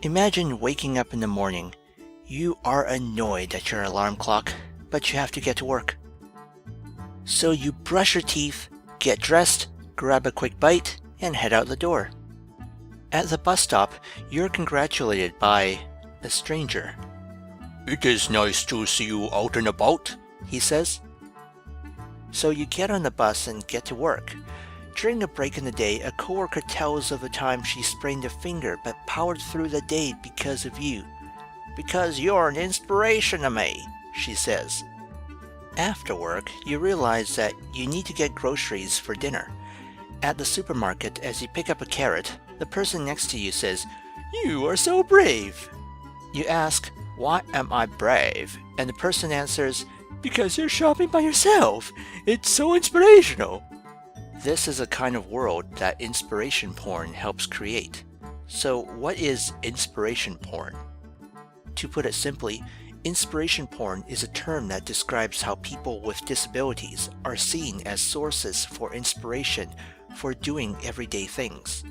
Imagine waking up in the morning. You are annoyed at your alarm clock, but you have to get to work. So you brush your teeth, get dressed, grab a quick bite, and head out the door. At the bus stop, you're congratulated by a stranger. "It is nice to see you out and about," he says. So you get on the bus and get to work. During a break in the day, a coworker tells of a time she sprained a finger but powered through the day because of you. "Because you're an inspiration to me," she says. After work, you realize that you need to get groceries for dinner. At the supermarket, as you pick up a carrot, the person next to you says, "You are so brave." You ask, "Why am I brave?" And the person answers, "Because you're shopping by yourself. It's so inspirational." This is a kind of world that inspiration porn helps create. So what is inspiration porn? To put it simply, inspiration porn is a term that describes how people with disabilities are seen as sources for inspiration for doing everyday things.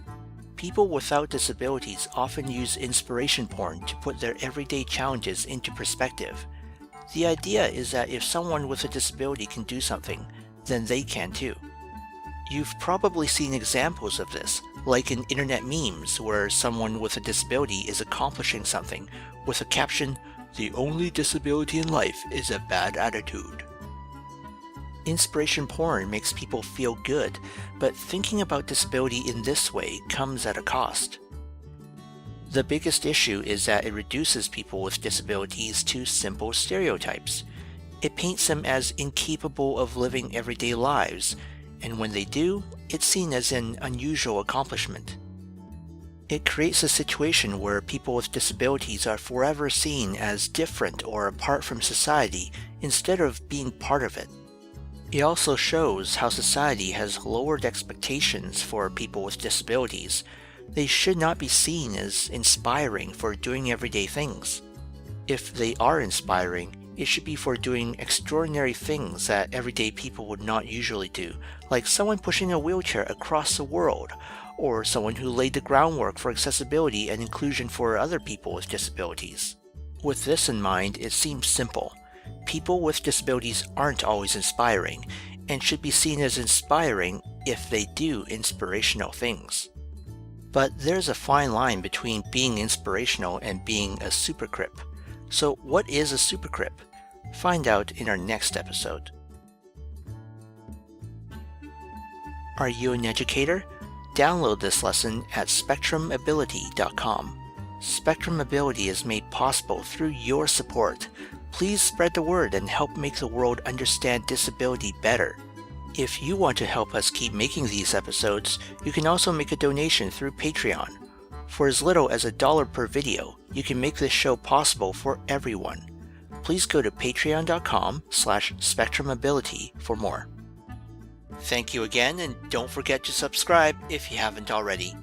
People without disabilities often use inspiration porn to put their everyday challenges into perspective. The idea is that if someone with a disability can do something, then they can too. You've probably seen examples of this, like in internet memes where someone with a disability is accomplishing something with a caption, "The only disability in life is a bad attitude." Inspiration porn makes people feel good, but thinking about disability in this way comes at a cost. The biggest issue is that it reduces people with disabilities to simple stereotypes. It paints them as incapable of living everyday lives, and when they do, it's seen as an unusual accomplishment. It creates a situation where people with disabilities are forever seen as different or apart from society instead of being part of it. It also shows how society has lowered expectations for people with disabilities. They should not be seen as inspiring for doing everyday things. If they are inspiring, it should be for doing extraordinary things that everyday people would not usually do, like someone pushing a wheelchair across the world, or someone who laid the groundwork for accessibility and inclusion for other people with disabilities. With this in mind, it seems simple. People with disabilities aren't always inspiring, and should be seen as inspiring if they do inspirational things. But there's a fine line between being inspirational and being a supercrip. So what is a supercrip? Find out in our next episode. Are you an educator? Download this lesson at spectrumability.com. Spectrum Ability is made possible through your support. Please spread the word and help make the world understand disability better. If you want to help us keep making these episodes, you can also make a donation through Patreon. For as little as $1 per video, you can make this show possible for everyone. Please go to patreon.com/spectrumability for more. Thank you again, and don't forget to subscribe if you haven't already.